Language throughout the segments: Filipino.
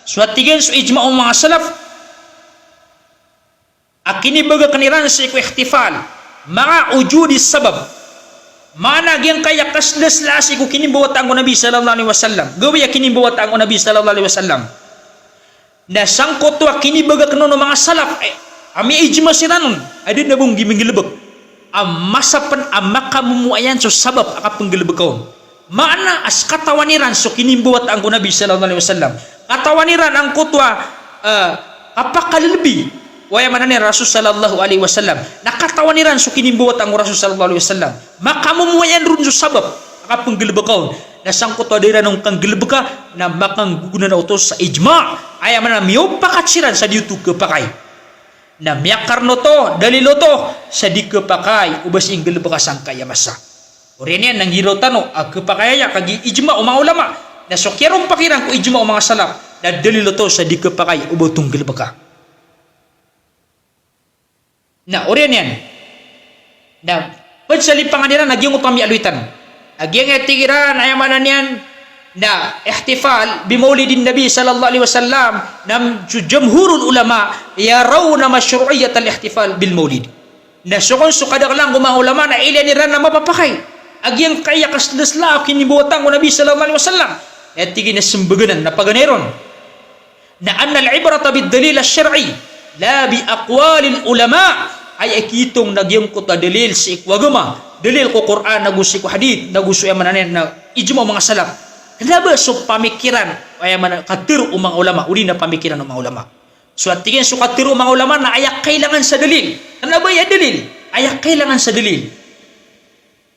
Suatigan su ijma' mga salaf akini baga kaniran sa iku ihtifal ma'a ujudi sabab mana gyang kaya kaslas lasi ko kini buwat ang Nabi sallallahu alaihi wasallam gawi kini buwat ang Nabi sallallahu alaihi wasallam na sangkot wa kini baga kanono mga salaf ami ijma siranon adi na bung gimingilebek masapan makamumuayan so sabab aka penggilebekon mana as katawaniran so kini buwat ang Nabi sallallahu alaihi wasallam katawaniran ang kutwa apakah lebih waya mana ni Rasul sallallahu alaihi wasallam nakatawaniran so kinimbuwat ang Rasul sallallahu alaihi wasallam makamumuayan run so sabab aka penggilebekaw na sangkot adira nung kang gilebeka na makang guguna na utos sa ijma aya mana miyo pakatsiran sa diutu kepakai na miyakarno to dalilo to sa di kepakai ubas ing gilebeka sangkaya masa orenian nang hirotano kepakaya kagi ijma o mga ulama na so kierong pakirang ko ijma o mga salaf na dalilo to sa di kepakai ubotong gilebeka. Nah, orian yan. Nah, pagsalipangan nila nagyong utami aluitan. Agyang etigiran ayamanan yan na ihtifal bimaulidin Nabi sallallahu alaihi wasallam nam jumhurul ulama yarawna masyru'iyyat al-ihtifal bil maulid. Na sukon sukadak lang mga ulama na ilaniran na mapapakay. Agyang kaya kaslasla kinibuwatan ko Nabi sallallahu alaihi wasallam. Etigin na sembaganan na paganeron. Na anna al-ibrata bid dalil asy-syar'i la bi aqwalil ulama ay kitong nagyong ko ta dalil sa ikwagama dalil ko Quran nagusi ko hadith nagusi amanan na ijma mga salaf kada so pamikiran ay man katir umang ulama uli na pamikiran ng mga ulama so atingin so katir umang ulama na ayak kailangan sa dalil ano ba ya dalil ayak kailangan sa dalil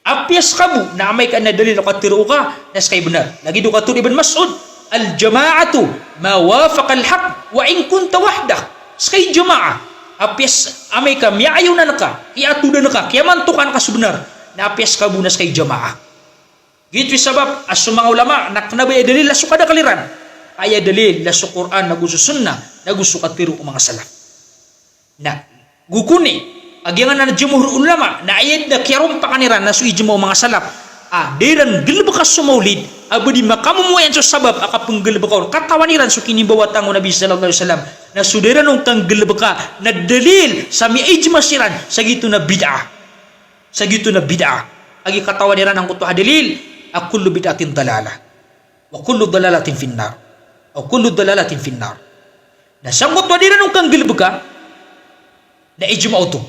apyas kamu na amay ka na dalil o katir ka nas kay benar lagi do katur Ibn Mas'ud al jama'atu ma wafaqa al haqq wa in kunta wahdak skay jama'a apias amay ka miayaw na naka iatuda naka kaya mantukan ka sebenar na apias ka bunas kay jamaah gitu sabab as mga ulama naknabay dalil la sukada kaliran ay dalil la su Quran nagusu sunnah nagusu katiru mga salaf na gukuni agyangan na jumhur ulama na ayad na kiyarom pakaniran na su ijma mga salaf deran gilbekas su maulid abadi makamumuayan so sabab aka penggilbekaw katawaniran so kinibawat ang Nabi sallallahu alaihi wasallam na sudera nung kang gilbeka na dalil sa mi ijma siran sa gitu na bid'ah agi katawaniran ang kutuha dalil kullu bid'atin dalalah wa kullu dalalatin finnar na sangkot wadira nung kang gilbeka na ijma uto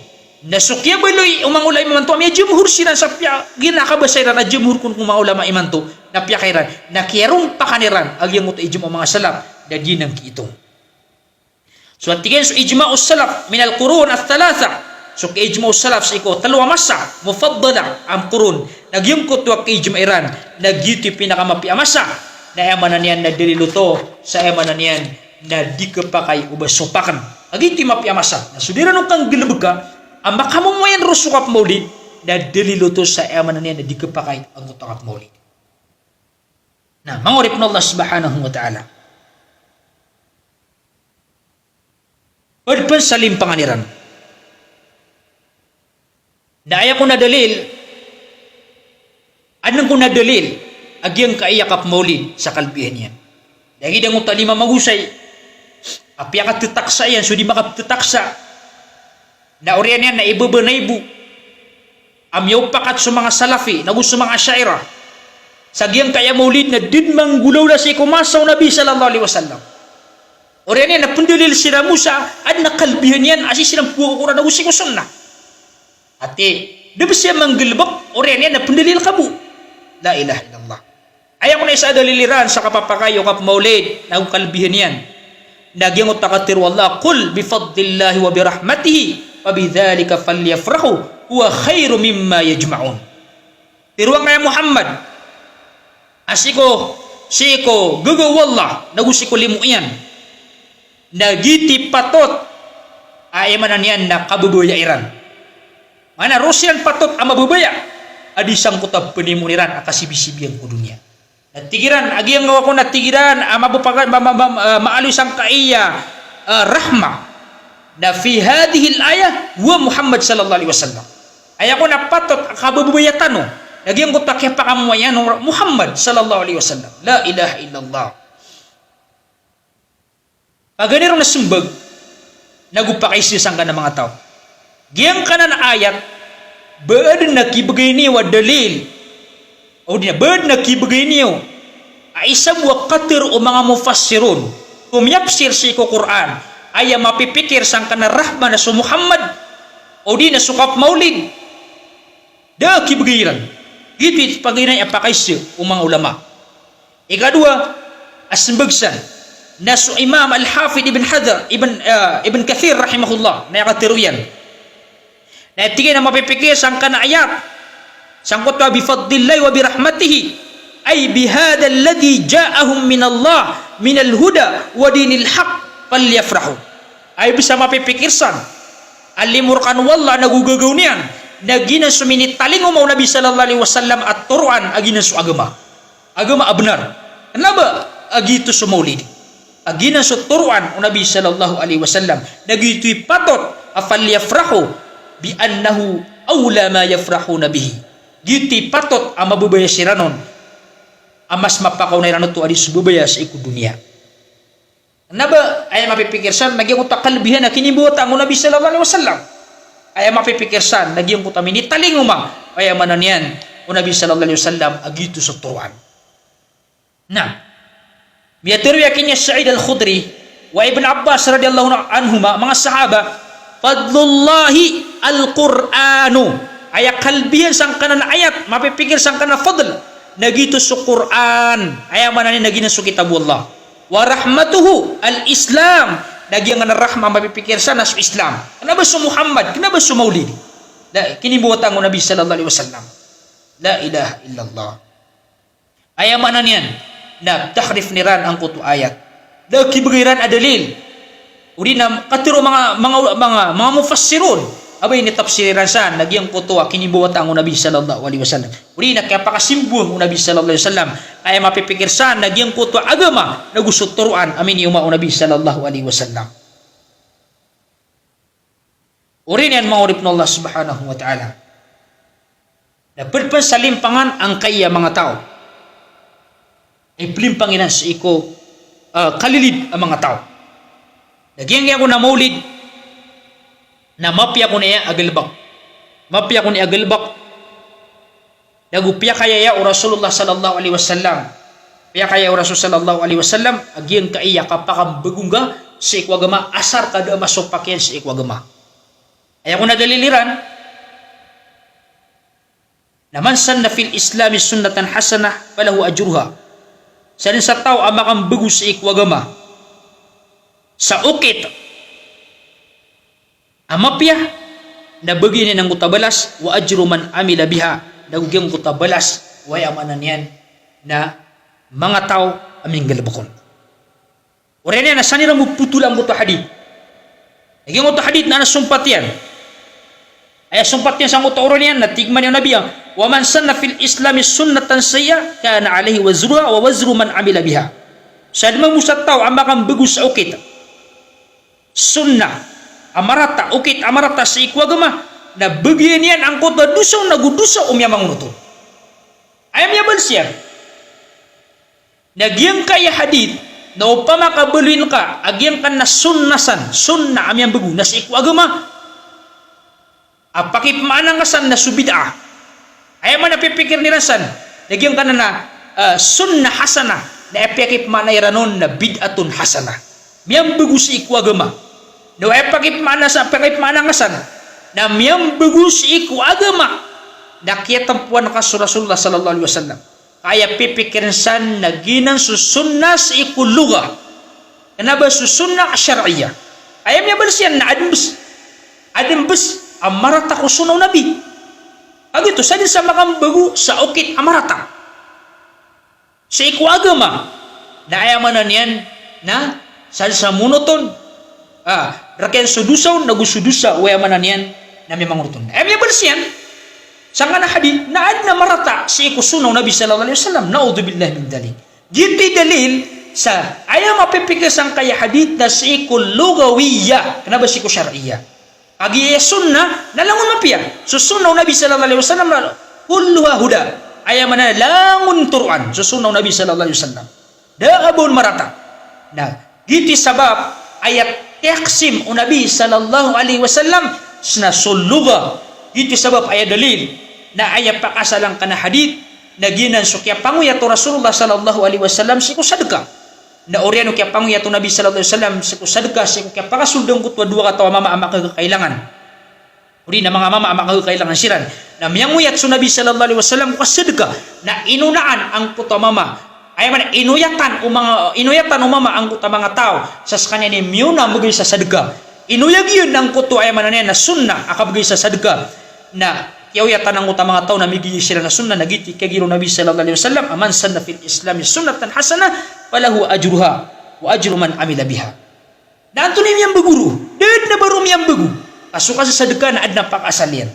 na sukya baloy umang ulama iman to may jumhur siran sa pya ginakabasayran na jumhur kun mga ulama iman to na pya kairan na kierong pakaniran agyang uto ijma mga salaf da ginang kiitong so atigen so ijma us-salaf min al-qurun ath-thalatha so ijma us-salaf sa iko talwa masa mufaddala am qurun nagyung kutwa kay ijma iran nagyuti pinakamapi amasa na emanan yan na dililuto sa emanan yan na dikepakay ubas sopakan agiti mapi amasa na sudira nung kang gilebeka ang makamumuayan rusukap maulid na dililuto sa emanan yan na dikepakay ang utakap maulid na mangurip na Allah subhanahu wa ta'ala Pagpan salim panganiran. Daya ko na dalil. Anong ko na dalil? Agyang kaiyakap maulid sa kalbihan yan. Dahil ang utalima magusay. Apiakat titaksa yan. So di makatitaksa. Na oriyan yan na ibu. Amyaw pakat sa mga salafi. Nagus sa mga syairah. Sagyang kaya maulid na din manggulaw na si kumasaw Nabi sallallahu alaihi wasallam. Oriyan yan na pendalil sila Musa at nakalbihan yan asis silang puwa na usik ko sunnah. Ati, dapat siya manggilbak oriyan yan na pendalil kabu. La ilaha illallah. Ayaw ko na isa daliliran sa kapapakayo kap maulid na kalbihan yan. Nagyang utakatir wallah kul bifadlillahi wa birahmatihi wa bidhalika falyafrahu huwa khairu mimma yajma'un. Tiruang kaya Muhammad asiko siko gugu wallah nagusiko limu yan nagiti patot ayamanan yan na kabubuyairan mana Rusian patot ang mabubaya adisang kutab penimuniran akasibisibiang ko dunia natigiran agi ang gawa ko natigiran maalis ang kaiya rahma na fi hadhihi al-ayah wa Muhammad sallallahu alaihi wasallam aya ko na patot kabubaya tano lagi ang kutak kaya pakamuayan Muhammad sallallahu alaihi wasallam la ilaha illallah Paganirong nasumbag, nagupakaisi sang ka ng mga tao. Giyang ka na ayat, baad na kibagay niyo wa dalil. O di na, baad na kibagay niyo. Ay isang wakatir o mga mufassirun, kumyapsir si ko Quran, ay mapipikir sang ka na rahma na su Muhammad, o di na sukap maulid. Da kibagayiran. Gitu paginay apakaisi o mga ulama. Ikadua, asmbagsan, na su Imam Al-Hafid Ibn Kathir rahimahullah, na yakatiruyan. Na tingin na mapipikir sang ka na ayat, sangkot wa bifadlillahi wa birahmatihi, ay bihada alladhi ja'ahum minallah minal huda wa dinil haq falyafrahu. Ay bisa mapipikirsan alimurkan wallah nagugagaw niyan na ginasuminit taling umaw Nabi sallallahu alaihi wasallam at turuan aginan su agama abnar. Kenapa agito su maulid aginan su turuan Nabi sallallahu alaihi wasallam nagito'y patot falyafrahu bi annahu awla ma yafrahuna bihi. Giti patot ang mabubaya siranon amas mapakaw na iranot to adi sububaya sa iku dunia. Naba ay mapipikirsan nagyang utakalbihan na kinibuhat ang Nabi sallallahu alaihi wasallam. Ay mapipikirsan nagyang kutamin italing umang ay manan yan o Nabi sallallahu alaihi wasallam agito sa turuan. Na miyatiru yakin niya Sa'id al-Khudri wa Ibn Abbas radhiyallahu anhuma mga sahaba fadlullahi al-Qur'anu ay kalbihan sang kanan ayat mapipikir sang kanan fadl nagito sa Quran ay manan nagina sa kitabullah wa rahmatuhu al-Islam nagyang nga rahma mapipikir sa nas Islam. Kenapa su Muhammad? Kenapa su Maulid? La kinibuhat ang Nabi sallallahu alaihi wasallam. La ilaha illallah. Ay manan yan na tahrif niran ang kutu ayat. Da kibagiran adalil. Uri na katiro mga mufassirun abay ni tafsiran sa nagyang kutu kinibuhat ang Nabi sallallahu alaihi wasallam. Uri na kaya pakasimbuh ang Nabi sallallahu alaihi wasallam ay mapipikir sa nagyang kutu agama nagusot turuan amin yung Nabi sallallahu alaihi wasallam. Uri niyan mga urip na Allah subhanahu wa ta'ala. Na perpensalimpangan ang kaya mga tao. Ay pelimpanginan sa iko kalilid ang mga tao. Nagyang ako na maulid na mapya ko niya agalbak. Mapya ko niya agalbak. Nagupya kaya ya o Rasulullah sallallahu alaihi wasallam. Pya kaya o Rasul sallallahu alaihi wasallam agyang kaiya kapakambagungga sa ikwagama asar kada masopakyan sa ikwagama. Ay ako nadaliliran naman sanna fil islami sunnatan hasanah falahu ajruha. Sa tao ang makambago sa ikwagama sa ukit amapya na baginin ng kutabalas wa ajru man amila biha nagugyang kutabalas wa amanan yan na mga tao aming galabakon. Oraya na sanira mo putulang ko to hadid. Nagyang ko to hadid na nasumpat yan. Ay sumpat yan sa ko to oron yan na tigman yung nabiya wa man sanna fil islami sunnatan sayya kana alaihi wazruha wa wazru man amila biha. Sa dimang musat tao ang makambago sa ukit sunnah amarata ukit amarata sa ikwagama na bagyan yan ang kota dusaw nagudusaw umyamang nuto ayam yabal siya nagyang kaya hadid na upama kabulin ka agyang kan na sunnasan sunna amyang bagu na sa ikwagama apakip maanangasan na subida ayam man napipikir ni rasan nagyang kan na sunnah hasana na apakip manayranon na bid'atun hasana miyang bagu sa ikwagama no ay pakip manangasan na miyang bagus iku agama nakiyatampuan ka sa Rasulullah sallallahu alaihi wasallam kaya pipikirin san na ginang susunna sa iku luga kanaba susunna syar'iyya ayam niya balsiyan na adimbes amarata ko sunaw nabi agito sa din sa makambago sa ukit amarata sa iku agama na ayamanan yan na sa monoton raken sudusaw nagusudusa waya manan yan na may mangurutun. Ay may balsiyan sa nga na hadid na ad na marata si ikusunaw Nabi sallallahu alaihi wasallam naudzubillah min dalik. Giti dalil sa ayaw mapipikasang kaya hadid na si ikulugawiyya kanaba si syar'iyya. Agi sunna nalangon mapiya. Susunaw Nabi sallallahu alaihi wasallam kulluha huda. Ayaw man langon turuan susunaw Nabi sallallahu alaihi wasallam. Daabon marata. Na giti sabab ayat yaksim o Nabi sallallahu alaihi wasallam na suluga. Itu sebab ayat dalil na ayat pakasalang kana hadith na ginan so kaya panguya to Rasulullah sallallahu alaihi wasallam siku sadaka. Na oriano kaya panguya to Nabi sallallahu alaihi wasallam siku sadaka siku kaya pakasuldong kutwa dua katawa mama ama kagakailangan. Uri na mga mama ama kagakailangan siran. Na miyanguyat so Nabi sallallahu alaihi wasallam ko sadaka na inunaan ang kutwa mama. Ay man inuyatan o mama ang kutwa mga tao sa kanya ni miyuna magay sa sadaka. Inuyag yun ang kutwa ay man na sunna akabagay sa sadaka. Na kiyuyatan ang kutwa mga tao na migay sila na sunna nagiti kagiro Nabi sallallahu alaihi wasallam aman sanna fil Islam sunnatan hasana falahu ajruha wa ajru man amila biha. Na anto ni miyang baguru. Dad na baru miyang bagu. Asuka sa sadaka na adna pakasalian.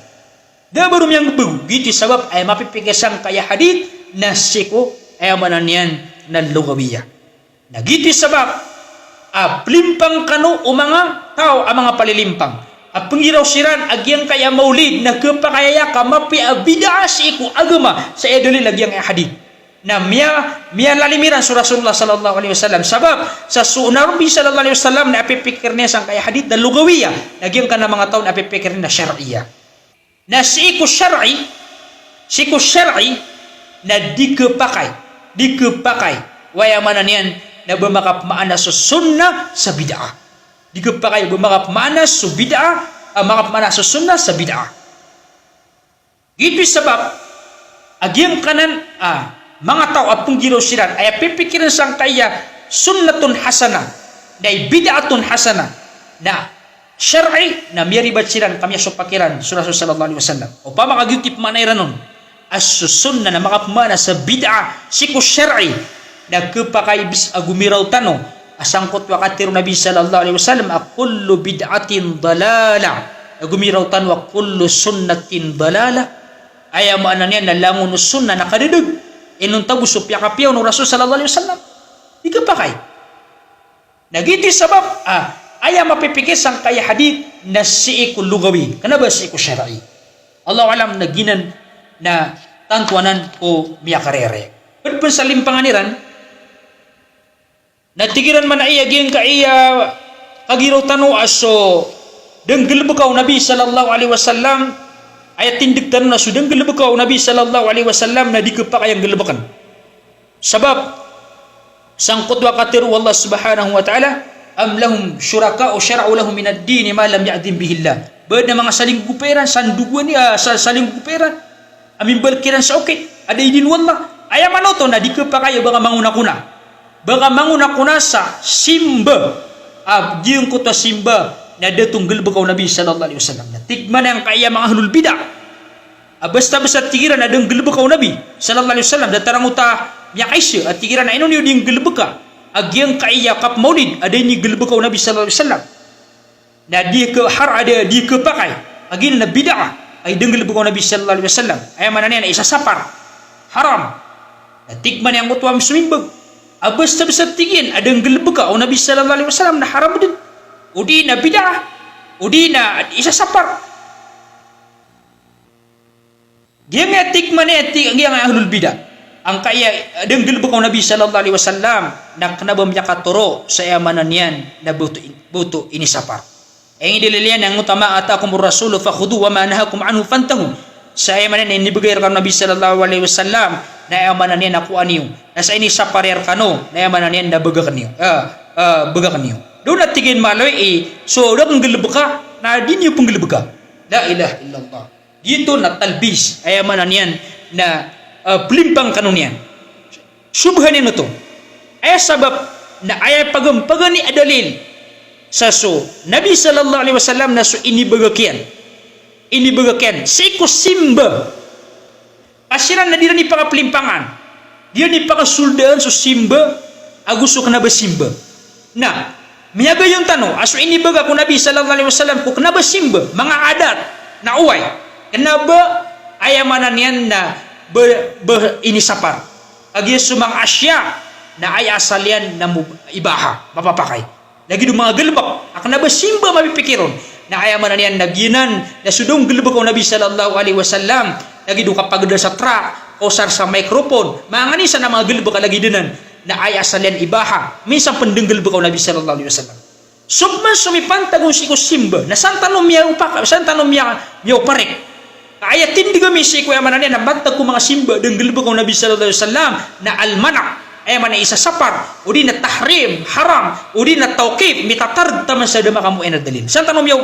Da baru miyang bagu. Gitu sabab ay mapipigasang kaya hadith na siko ay amanan yan na lugawiya. Na gitu sabab plimpang kano o mga tao ang mga palilimpang. Pengiraw siran agyang kaya maulid na kapakayaya ka mapi bid'a si iku agama sa eduli lagyang hadith. Na miya lalimiran sa Rasulullah sallallahu alaihi wasallam sabab sa sunnah Nabi sallallahu alaihi wasallam na apipikir niya sang kaya hadith na lugawiya nagyang ka na mga taon apipikir na syar'iyya na siku syar'i na dikepakay wayamanan yan na bumakap maana sa sunnah sa bid'ah dikepakay bumakap maana sa bid'ah makap maana sa sunnah sa bid'ah gitu sabab agyang kanan mga tao at punggiro siran ay pipikirin sang kaya sunnatun hasana na bid'atun hasana na syar'i na miyaribat siran kami pakiran surah sallallahu alaihi wasallam o pa makagitip manay ranon as sunna na makapmana sa bid'a siku syar'i na kapakay bis agumiraw tano asangkot wakatiro Nabi sallallahu alaihi wasallam kullu bid'atin dalala agumiraw tano kullu sunnatin dalala ay maanan niya na langon sunna nakadudug inun tabus supya kapiyaw ng Rasul sallallahu alaihi wasallam di ka pakay nagiti sabab aya mapipikis ang kaya hadith na siiku lugawi kana ba siiku syar'i Allah alam naginan na tantuanan o miyakarere pud sa limpanganiran natigiran man ay aging kaiya kagiraw tanu aso denggel bukaw Nabi sallallahu alaihi wasallam ayat tindig tanong na sudang gelebakaw Nabi sallallahu alaihi wasallam na di kepakayang gelebakan. Sabab sangkot wa katiru Allah subhanahu wa ta'ala am lahum syuraka o syara'u lahum minad dini ma lam ya'dim bihillah. Bad na mga saling guperan, sanduguan niya, saling guperan. Amin balkiran sa okay. Ada idin wallah. Ayaman to na di kepakayo baka manguna-kuna. Baka manguna-kuna sa simba. Giyong ko to simba. Na datong gelbakaw Nabi sallallahu alaihi wasallam na tigman ang kaya mga ahlul bid'ah basta tigiran na dang gelbakaw Nabi sallallahu alaihi wasallam datarang uta ya kaisya at tigiran na inon yung gelbaka agyang kaya kap maulid ada ni gelbakaw Nabi sallallahu alaihi wasallam na di ke har ada di ke pakai agin na bid'ah ay dang gelbakaw Nabi sallallahu alaihi wasallam ay manane na isa sapar haram na tigman yang utwa sumimbag basta tigin adang gelbakaw Nabi sallallahu alaihi wasallam na haram din udi na bid'ah udi na isa sapar diang etik manetik ang ahlul bid'ah ang kaya denggel bukaw Nabi sallallahu alaihi wasallam na kanabam yakaturo sa yamanan yan na buto ini sapar ang idililian ang utama atakum rasul fakhudu wa ma nahakum anhu fantahu sa yamanan ini bigay kan Nabi sallallahu alaihi wasallam na yamanan yan nakuan niyo nasa ini sapar kano na yamanan yan na bagakan niyo bagakan niyo doon at tigin maloy so doon ang gelebeka na din yung penggelebeka la ilaha illallah dito na talbis ay amanan yan na pelimpang kanunian subhanin ito ay sabab na ay pagani adalil sa so Nabi sallallahu alaihi wasallam na so inibagakian siko simba asiran na dira ni pakapelimpangan dia ni pakasuldaan so simba agusto ka na ba simba na miyaga yung tanong, aso inibaga ko Nabi sallallahu alaihi wasallam ko kenapa simba, mga adat na uway, kenapa ayamanan yan na ini sapar, agi sumang asya na ay asal yan na ibaha, mapapakay. Lagi do mga gelbak, kenapa simba mapipikiron na ayamanan yan naginan na sudong gelbak ko Nabi sallallahu alaihi wasallam, lagi do kapag sa truck o sa microphone, mga nisa na mga gelbak lagi dinan na ay asal yan ibaha minsan pendenggel bakaw Nabi sallallahu alaihi wasallam Subman sumipantagong si simba na santanom miya upaka, santanom miya uparek. Kaya tindi kami si kuya mananya na bantag ko mga simba dan gelba ko Nabi sallallahu alaihi wasallam na almanak ay man isa sapar udi na tahrim haram udi na tawqif mitatar taman sa dama kamu ena dalil. Santanom miya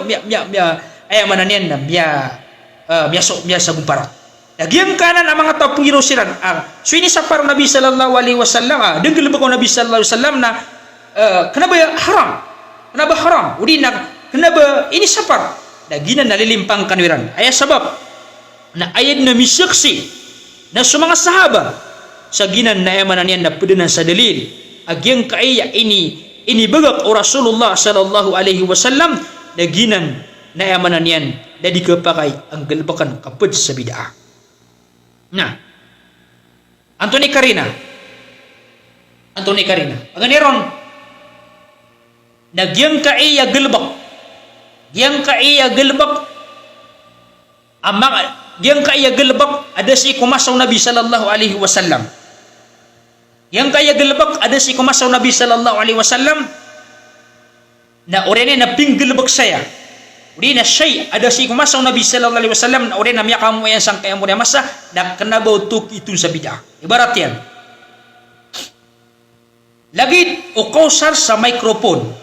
ay mananya na miya sa gumpara. Nagyang kanan ang mga tao pungiro siran so ini sapar Nabi sallallahu alaihi wasallam dan gelba ko Nabi sallallahu alaihi wasallam na kenapa haram? Kenapa haram? Udi nak kenapa ini sapar? Dagina nalilimpang kanwiran. Ayat sebab na ayat na misaksi na sa mga sahaba sa ginan na emanan yan na pwede sa dalil. Agyang kaaya ini bagak o Rasulullah sallallahu alaihi wasallam na ginan na emanan yan na di kapakay ang galbakan kapad sa bid'ah. Nah, Anthony Carina. Aganiron Nagyang kaiya gelbak amang yang kaiya gelbak ada si kumasaw Nabi sallallahu alaihi wasallam yang kaiya gelbak ada si kumasaw Nabi sallallahu alaihi wasallam na orene na ping gelbak saya uri na shay ada si kumasaw Nabi sallallahu alaihi wasallam na orene na miya kamu yan sang kaya mo na masa na kanabaw tuk itun sa bid'ah ibarat yan lagi o kausar sa microphone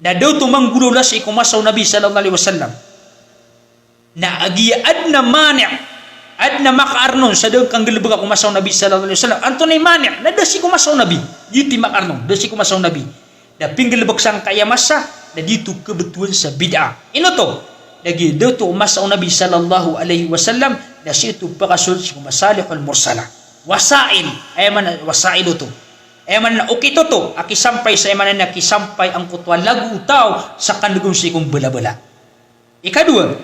na daw tumanggulo na si kumasaw Nabi sallallahu alaihi wasallam na agiya adna mani' adna makaarnon sa daw kang gilbaga kumasaw Nabi sallallahu alaihi wasallam antonay mani' na da si kumasaw Nabi dito makarnon da si kumasaw Nabi na pinggilbag sang kaya masa na dito kebetulan sa bid'ah ino to lagi daw to kumasaw Nabi sallallahu alaihi wasallam na si ito pakasul si kumasalihul mursala wasail ay man wasail to man na okay to aki sampay sa emanan na kisampay ang kutwa lagu utaw sa kandugong si kong bala-bala. Ikadua,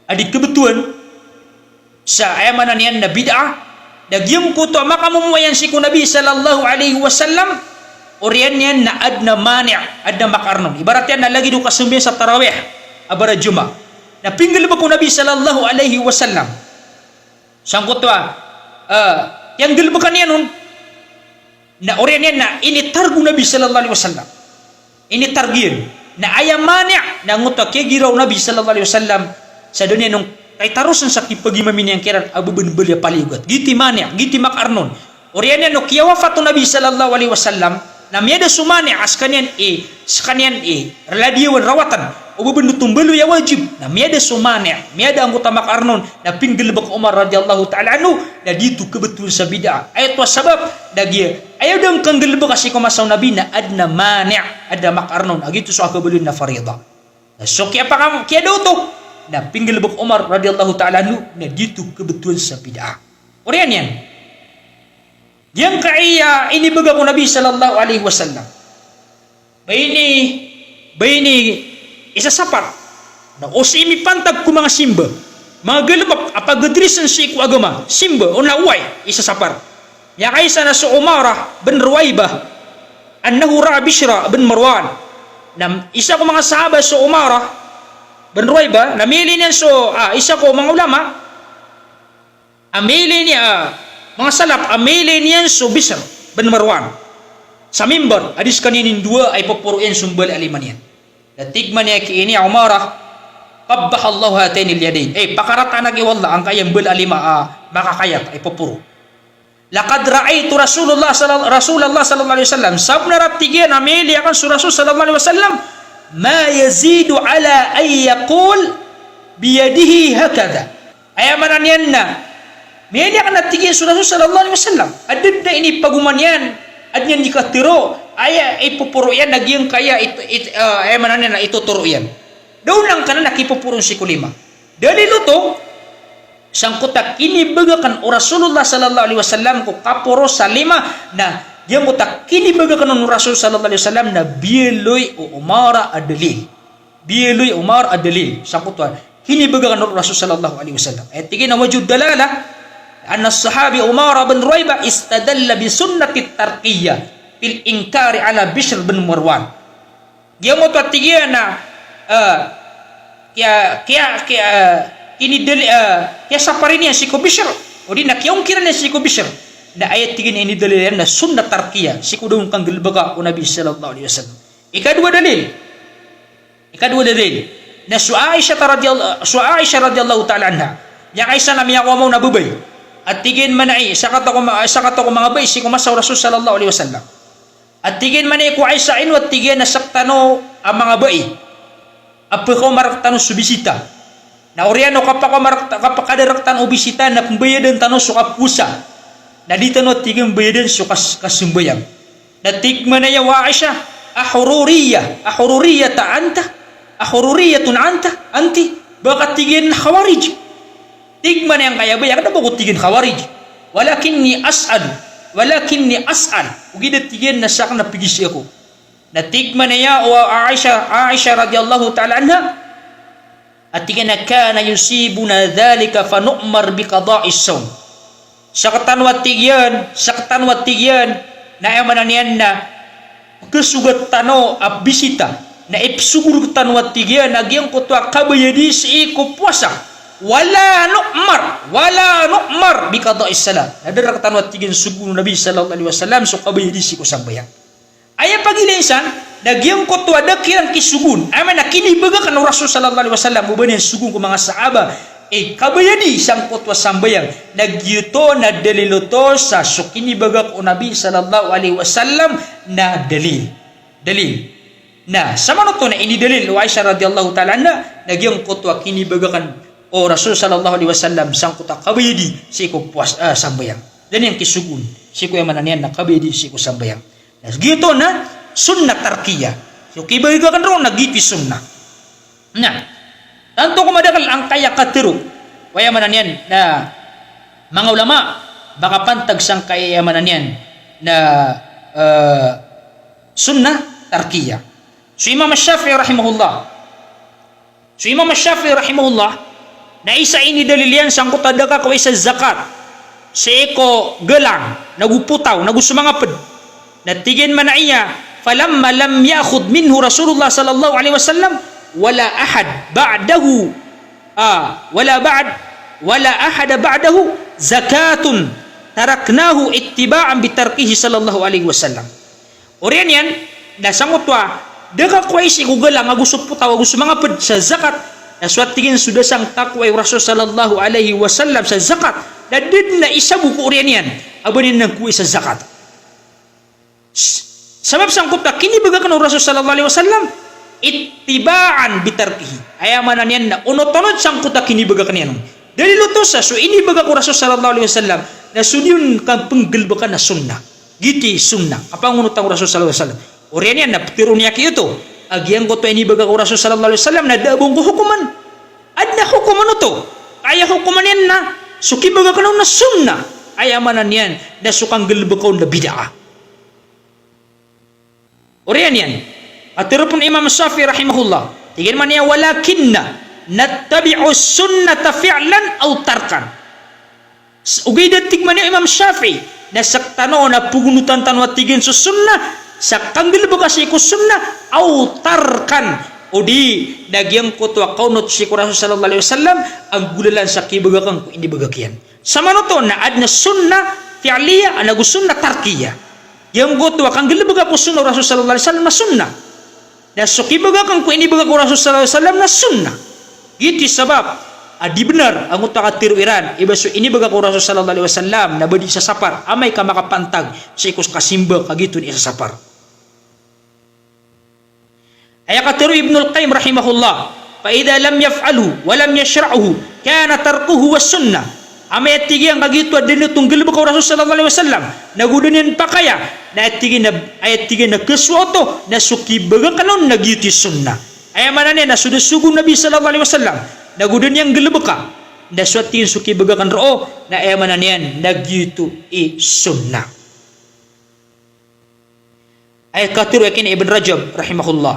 adik kebetulan sa emanan yan na bid'ah nagyang kutwa makamumuayan si kong Nabi sallallahu alaihi wasallam oriyan yan na adna mani' adna makarnon. Ibarat yan na lagi doon kasumbihan sa tarawih abara juma na pinggal ba kong Nabi sallallahu alaihi wasallam sang kutwa yang gilbakan yan nun na oriyan yan na ini targu Nabi sallallahu alaihi wasallam ini targin na ayam mani' na nguta kegiraw Nabi sallallahu alaihi wasallam sa dunia nung kay tarusan sa kipagimamin yang kiran abu benbelya paliugat giti mani' giti makarnon oriyan yan no kiyawafatu Nabi sallallahu alaihi wasallam na miyada sumani' askanian skanian reladiyawan rawatan abu bendutum belu ya wajib na miyada sumani' miyada anggota makarnon na pinggilbak Umar radhiyallahu ta'ala anhu na dito kebetulan sa bid'ah ayat wa sabab dagi ayaw dang kang gelbak kasi kumasaw Nabi na adna mani' adna makarnon agitu so akabulun na farida na so kaya pa kamu kaya daw to na pinggilbak Umar radhiyallahu ta'ala anhu na dito kebetulan sa bid'ah oriyan yan yang kaya ini baga ko Nabi sallallahu alaihi wasallam bayini isa sapat na osimi pantag ko mga simba mga galabak apagadrisan si ko agama simba o naway isa sapar ya kaysa na sa Umarah bin Ruwaybah annahu ra'a Bishra bin Marwan na isa ko mga sahaba sa Umarah bin Ruwaybah namili niya so isa ko mga ulama amili niya mga salaf amili niya so Bishr bin Marwan sa mimbar hadis kaninin dua ay papuruin sumbal aliman yan natigman niya kiini Umarah qabbaha Allah hatainil yadain pakarata nagiwalla ang kayang bal alima makakayat ay papuro laqad ra'aitu Rasulullah sallallahu alaihi wasallam sabna ratigian amili akan Rasul sallallahu alaihi wasallam ma yazidu ala ay yaqul biyadihi hakadha ayamanan yan na mili akan natigin Rasul sallallahu alaihi wasallam adid na ini paguman yan adyan dikatiro aya ipupuro yan nagyang kaya manan na ituturo yan daw lang ka na nakipupuro si kulima dalilo to sangkutak kinibagakan o Rasulullah sallallahu alaihi wasallam ko kapuro sa lima na yang utak kinibagakan o Rasul sallallahu alaihi wasallam na biyeloy o Umara adalil sangkutan kinibagakan o Rasul sallallahu alaihi wasallam tigin na wajud dalala anna sahabi Umar bin Ruwaybah istadalla bi sunnati tarqiyah fil inkari ala Bishr bin Marwan dia mo patigian na kaya saparin niya si ko Bishr o di nakiungkiran niya si ko Bishr na ayat tigin ini dalil na sunnat tarqiyah si ko doon kang gilbaga o Nabi sallallahu alaihi wasallam Ikadua dalil na su Aisha radhiyallahu ta'ala anha yang Aisyah na miya ko mo nabubay at tigin man ay sakat ako mga bay si kumasaw Rasul sallallahu alaihi wasallam at tigin man ay ko Aisha inu at tigin na saktano ang mga bay apo ko maraktano subisita na oriano kapakadaraktan ubisita na pembayadan tano suka pusa na dito no tigin bayadan suka kasumbayang na tigman na ya wa Aisha ahururiyatun anta anti baka tigin khawarij tigman yang kaya ba yakda bako tigin khawarij walakinni as'al ugida tigin na sak na pigis ako na tigman ya wa Aisha radhiyallahu ta'ala anha at tigin na kana yusibuna dhalika fa nu'mar bi qada'is sawm sakatan wa tigyan na emanan yan na kesugat tano abisita na ipsugur tanwa tigyan nagyang kutwa kabayadi si iko puasa wala nu'mar bi qada'is salat nadara tanwa tigyan sugur Nabi sallallahu alaihi wasallam so kabayadi si ko sambayang aya pagilisan nagyang kutwa dakiran kisugun ama nakini baga kan Rasul sallallahu alaihi wasallam ubanin sugun ko mga sahaba kabayadi sang kutwa sambayang nagyuto na daliluto sa sukini bagak o Nabi sallallahu alaihi wasallam na dalil na sama no to na ini dalil wa Aisyah radhiyallahu ta'ala anha nagyang kutwa kini bagakan o Rasul sallallahu alaihi wasallam sang kutwa kabayadi si ko puas sambayang dan yang kisugun si ko mananian na kabayadi si ko sambayang na gitu na sunnah tarkiyah so kibagakan ro nagiti sunnah na tanto kumadakal ang kaya katirok wayamanan yan na mga ulama baka pantag sang kayamanan yan na sunnah tarkiyah so Imam Syafi'i rahimahullah na isa ini dalil yan sang kutadaka kaway sa zakat sa eko gelang naguputaw nagusumangapad na tigin man na iya falamma lam ya'khud minhu Rasulullah sallallahu alaihi wasallam wala ahad ba'dahu wala ahad ba'dahu zakatun taraknahu ittiba'an bitarkihi sallallahu alaihi wasallam orian yan nasangutwa daga kway si gugalang agusop putaw agusop mga pad sa zakat na suat tingin sudah sang takway Rasul sallallahu alaihi wasallam sa zakat na din na isabu ko orian yan abanin ng kuwi sa zakat sabab sang kutwa kini bagakan Rasul sallallahu alaihi wasallam ittiba'an bitarkihi ayamanan yan na unotonod sang kuta kinibaga kaniyan dali lutosa so ini baga ko Rasul sallallahu alaihi wasallam na sunyun kang penggelbakan na sunnah giti sunnah kapangunutang Rasul sallallahu alaihi wasallam orian yan na ptirun niya ito agyang ko to ini baga ko Rasul sallallahu alaihi wasallam na dabong ko hukuman adna hukuman ito kaya hukuman yan na suki baga kanaw na sunnah ayamanan yan na sukang gelbakaw na bid'ah orian yan at terupun Imam Syafi'i rahimahullah tigin man niya walakinna nattabi'u sunnata fi'lan aw tarkan ugay datig man niya Imam Syafi'i na saktano na pugunutan tanwa tigin sa sunnah sa kanggil bakasi ko sunnah aw tarkan o di nagyang kutwa kaunot si Rasul sallallahu alaihi wasallam ang gulalan sa kibagakan ko hindi bagakian sama no to na adna sunnah fi'liya anagu sunnah tarkiyah yang kutwa kanggil bagaku sunnah Rasul sallallahu alaihi wasallam na sunnah na sukibaga kang ini baga ko Rasul sallallahu alaihi wasallam na sunnah giti sabab adi benar ang utakatir iran iba so ini baga ko Rasul sallallahu alaihi wasallam na badi sa sapar amay ka makapantag sa ikos kasimba kagito ni sa sapar ay katiru Ibnul Qayyim rahimahullah fa idza lam yaf'alu wa lam yashra'uhu kana tarkuhu was sunnah amay tigi ang kagito adin tunggil baga ko Rasul sallallahu alaihi wasallam nagudunin pakaya na ayat tiga na kesuatu na suki baga kanon nagyuti sunnah ay mana na sudah sugu Nabi sallallahu alaihi wasallam nagudun yang gelebeka na suatin suki baga kan ro na ay mana niyan nagyutu i sunnah ay katiru yakin Ibn Rajab rahimahullah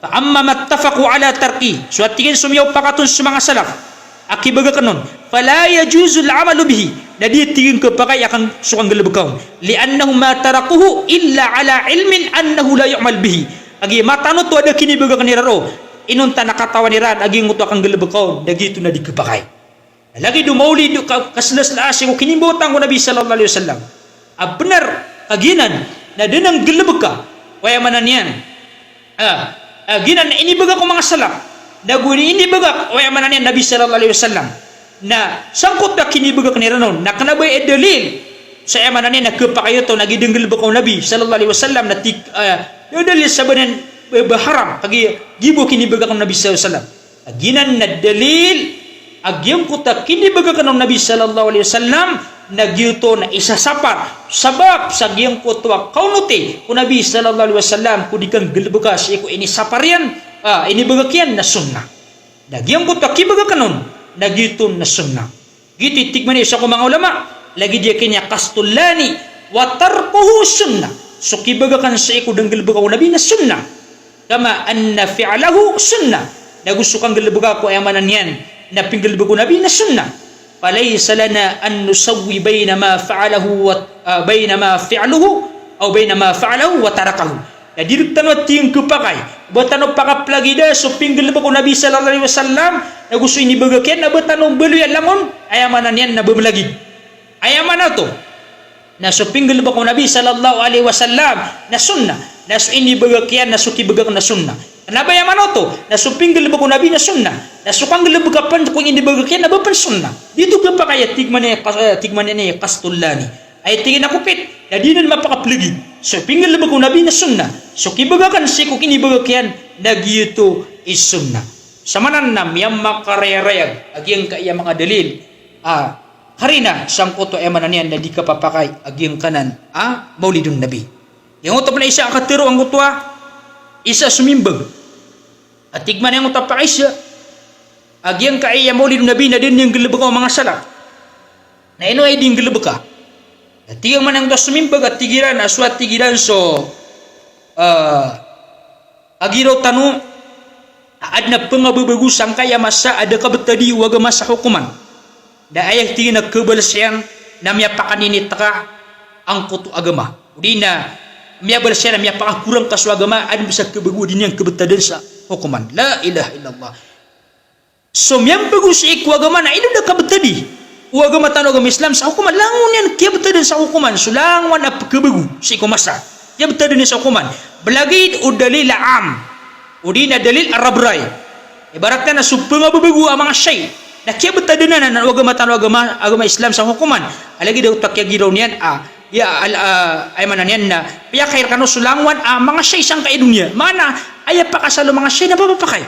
fa amma mattafaqu ala tarki suatin sumyaw pakatun sa mga salaf akibaga kanon fala yajuzul amalu bihi na dia tingin kepakai akan sukang gelebekau li'annahu ma tarakuhu illa ala ilmin annahu la yu'mal bihi agi matano to ada kini baga kanira ro inunta nakatawan niran agi nguto akan gelebekau dagi itu na dikepakai lagi du maulid kaslas la asy ko kini botang ko Nabi sallallahu alaihi wasallam benar kaginan na denang gelebeka waya manan yan ginan ini baga ko mga salaf naguni ini baga o amanan niyan Nabi sallallahu alaihi wasallam na sangkot na kinibaga kanira noon na kanabay dalil sa amanan niya na kapakayo to nagidenggal ba ko Nabi sallallahu alaihi wasallam na dalil sa banan baharam kagi gibo kinibaga ko Nabi sallallahu alaihi wasallam ginan na dalil agyam ko ta kinibaga kanong Nabi sallallahu alaihi wasallam nagyuto na isasapar sabab sa giyang ko tuwa kaunuti ko Nabi sallallahu alaihi wasallam ko dikang gilbaga siya ko ini saparian ini bagakyan na sunnah nagyam ko ta kibaga kanon nagyuto na sunnah giti tigman isa ko mga ulama lagi dia kanya kastullani wa tarkuhu sunnah so kibaga kan sa iko dang gilbaga ko Nabi na sunnah kama anna fi'lahu sunnah nagusto kang gilbaga ko ayamanan yan na pinggilbaga ko Nabi na sunnah فليس لنا أن نسوي بين ما فعله بين ما فعله أو بين ما فعله وتركه. Jadi tanwa ting kupakai, botano pakaplagi da so pinggil ba ko Nabi sallallahu alaihi wasallam na gusto ini bagakyan na botano belu yan lamon ayamanan yan na bumlagi. Ayamana to na so pinggil ba ko Nabi sallallahu alaihi wasallam na sunnah na so ini bagakyan na so kibagak na sunnah. Kenapa yang mana to? Na supinggil ba ko Nabi na sunnah. Na sukang gelebagapan kung hindi bagakyan na ba pan sunnah. Dito ka pa kaya tigman niya kastullani. Ay tingin ako pit. Na di na mapakapligi. Supinggil ba ko Nabi na sunnah. So kibagakan si kung hindi bagakyan nagyuto is sunnah. Samanan na miyang makarayarayag agyang kaya mga dalil. Harina sangko to emanan yan na di ka papakay agyang kanan maulidun Nabi. Yung utap na isa akatiro ang utwa isa sumimbag at tigman yung utap isa agyang kaya maulidun Nabi na din yung gilabag ang mga salaf na ino ay din gilabag ka at tigang man yung sumimbag at tigiran aswat tigiran so agiraw tanu ad na pangababagusang kaya masa ada kabatadi waga masa hukuman da ayag tingin nagkabalasyan na miya pakaninit ka ang kuto agama di na miya balasyan na miya pakakurang kaso agama ad bisa kabagu din yung kabatadan sa hukuman la ilaha illallah so miyang bagus ikwa agama na ino na kabatadi agama tano agama Islam sa hukuman langon yan kaya batadan sa hukuman so langon na kabagu sa ikumasa kaya batadan sa hukuman belagid o dalil am o di na dalil arabray ibaratnya na supang ababagu ang mga syay na kaya batadan na agama tano agama Islam sa hukuman alagi daw takya giraw niyan ay manan yan na piya kair kano sulangwan mga syay sang kaidunya mana ay pakasalo mga syay na papapakay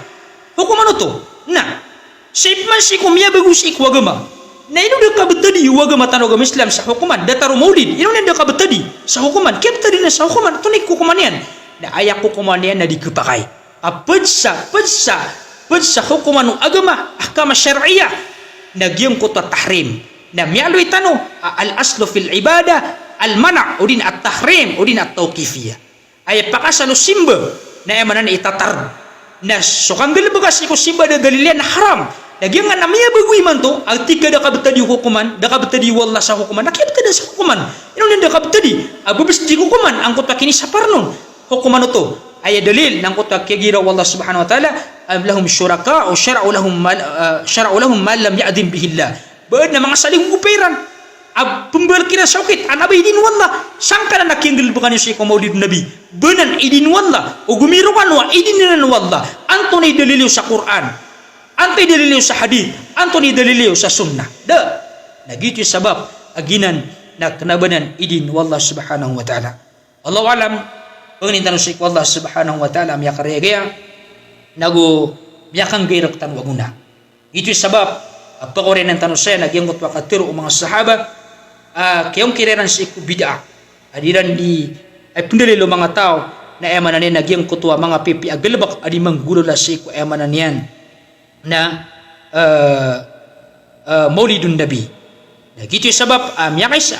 hukuman to na sip man si kumya bagus ik wagama na ino da kabatadi wagama tano agama Islam sa hukuman dataro maulid ino na da kabatadi sa hukuman kaya batadi na sa hukuman tunik hukuman yan na ayak hukuman yan na dikapakay padsa hukuman ng agama ahkam syar'iyah nagyang ko tahrim na miyaloy tano al aslu fil ibadah al mana' udin at tahrim udin at tawqifiyah ay pakasalo simba na emanan itatar na sukang galabagas iko simba da dalilian na haram nagyang nga namiya baguy man to ang tika da kabatadi hukuman da kabatadi wallah sa hukuman nakibtada sa hukuman ino din da kabatadi abubis di hukuman ang kutwa kini sa parnon hukuman to ay dalil ng kutwa kigira wallah subhanahu wa ta'ala lahum syuraka o syara'u lahum ma lam ya'dim bihillah baad na mga saling upiran pembalkiran sakit anabay din wallah sangka na nakinggil bukan yung si maulid Nabi benan idin wallah o gumirukan wa idin nilan wallah antoni daliliw sa Quran antay daliliw sa hadith antoni daliliw sa sunnah nagito sabab aginan na kanabanan idin wallah subhanahu wa ta'ala Allahu alam panginintan si wallah subhanahu wa ta'ala miya karyagaya nago miyakang gairak tanwaguna ito sabab pakorin ng tanong saya nagyangot wakatiro o mga sahaba kayong kiriran sa iku bid'a adiran di ay pundalilo mga tao na emanan yan nagyang kutwa mga pipi agalabak adi manggulula sa iku emanan yan na maulidun Nabi nagito yung sabab miyakis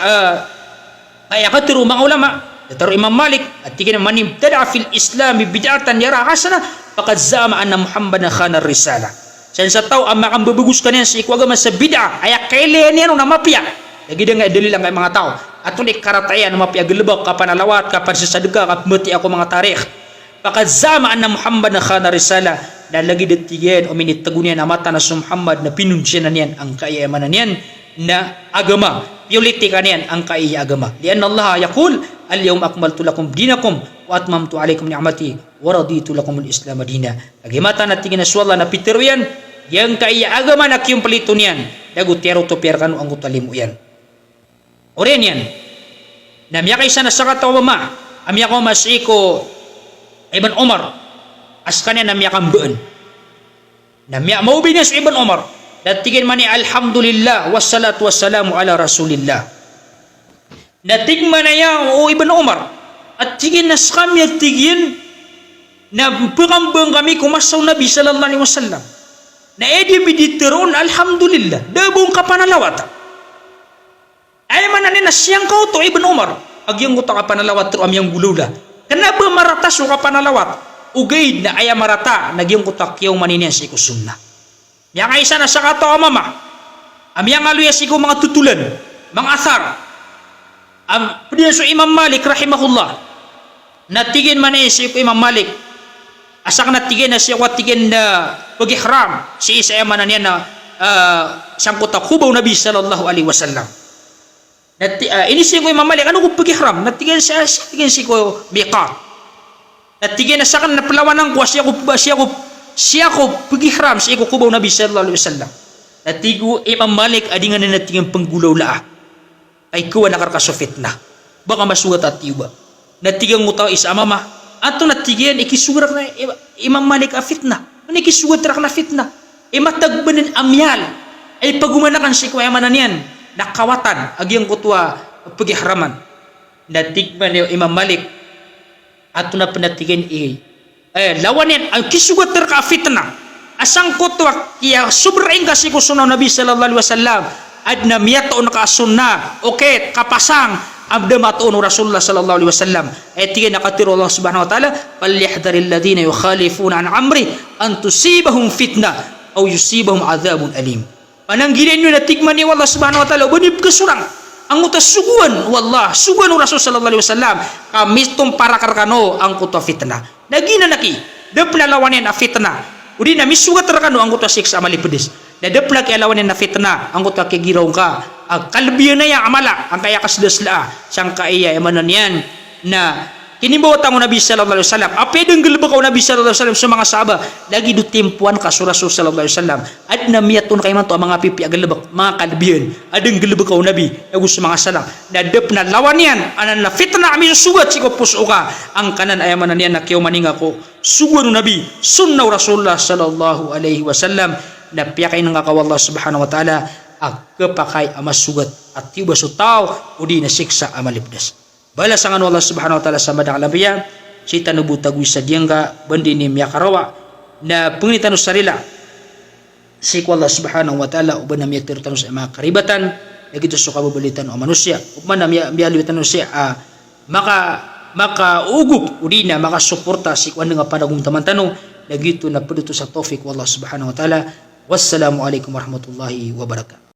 ay akatiro mga ulama dataro Imam Malik at tigin man ibtada fil Islam bid'atan yara hasana faqad zama anna Muhammadan khana risala sa tao ang makambabagus ka niyan sa ikwagama sa bid'a ay kailan yan na mapya lagi dia nga dalil ang mga tao at ulit karatayan na mapya galabak kapan alawat kapan sa sadaka kapan mati ako mga tarikh faqad zama anna Muhammad na khana risala na lagi datiyen o minitagunian na mata na sa Muhammad na pinunsya na niyan ang kaiyamanan niyan na agama piyuliti ka niyan ang kaiya agama lian Allah yakul al-yawma akmaltu lakum dinakum wa atmamtu alaykum ni'mati wa raditu lakum al-islam dina. Agimata na tingin na suwala na Peter yan, yang kaya agama na kiyong palito niyan, dagu tiyaro to perkanu ang utalimu yan. Oren yan, namya kay sana sa katawa mama, amya ko masiko Ibn Umar, askanya namya kang buon. Namya maubinas Ibn Umar, datigin man ni alhamdulillah wassalatu wassalamu ala rasulillah. Natigman na yan o Ibn Umar, at tigin na sa kami at tigin na pagambang kami kumasaw Nabi sallallahu alaihi wasallam. Na edi biditeron alhamdulillah, dabong kapanalawat. Ay mananin na siyang kau to Ibn Umar, agyang ko ta kapanalawat to amyang gulula. Kenapa maratas o kapanalawat? Ugaid na aya marata, nagyang ko takyaw maninian si ikusunna. Yang ay sana sa katawa mama, amyang aluya si ko mga tutulan, mga asar. Pwede so Imam Malik rahimahullah, natigin man si ko Imam Malik, asak natigin na siya watigin na pag-ihram, si isa man niya na siyang kutakubaw Nabi sallallahu alaihi wasallam. Inisip ko Imam Malik, ano ko pag-ihram? Natigin siya ko biqat. Natigin na sa kan napalawanan ko, siya ko pag-ihram, siya ko kubaw Nabi sallallahu alaihi wasallam. Natigo Imam Malik, adingan na natigin panggulaw laa. Ay kuwa nakarkasofit na. Baka masugat at iba. Natigang mutaw isa mama. Ato natigyan, ikisugat na Imam Malik a fitna. Ano ikisugat na fitna? Matagbanin amyal. Ay pagumanakan si kuya manan yan. Nakawatan. Agyang kutwa pagiharaman. Natigman yung Imam Malik. Ato na panatigyan lawan yan. Ang kisugat na fitna. Asang kutwa kaya sobrang kasi kusunaw Nabi sallallahu alaihi wasallam. Ad na miyato nakasunna okay kapasang abda matuon Rasulullah sallallahu alaihi wasallam ay tigay nakatiro Allah subhanahu wa ta'ala falyahdharil ladina yukhalifuna an amri an tusibahum fitna aw yusibahum adzabun alim. Pananggilan nyo na tigman ni Allah subhanahu wa ta'ala banib kasurang ang utas suguan wallah suguan Rasul sallallahu alaihi wasallam kamistum para karkano ang kuto fitna nagina naki depla lawanen a fitna udi na misugat rakano ang kuto siksa malipedis dadapla kaya lawan na fitna ang kuta kigiraw ka ang kalbiyan na yung amala ang kaya kasdasla siyang kaya emanan yan na kinibawat ang Nabi sallallahu alaihi wasallam apedeng gelba ka Nabi sallallahu alaihi wasallam sa mga sahaba lagi do timpuan ka sa Rasul sallallahu alaihi wasallam ad na miyatun kay man to mga pipi agalbak mga kalbiyan adeng gelba ka Nabi agus mga salam dadap na lawan yan anan na fitna ami sugat si ko puso ka ang kanan ay emanan yan na kiyo maninga ko sugat Nabi sunnaw Rasulullah sallallahu alaihi wasallam na piyakay ng Allah subhanahu wa ta'ala ang kapakay amasugat at tiba sa tao o di nasiksa amalipdas. Bala sa Allah subhanahu wa ta'ala sa madang alabiya, si tanubutagwi sa diyangga, bandi ni miyakarawa, na panginitan sa sarila, si Allah subhanahu wa ta'ala, uban na miyaktirutan sa mga karibatan, nagito sa kababalitan o manusya, uban na miyalibitan siya, maka-ugup, o di na makasuporta si kwan nga panagong tamantano, nagito na pwede sa tawfiq Allah subhanahu wa ta'ala. Wassalamualaikum warahmatullahi wabarakatuh.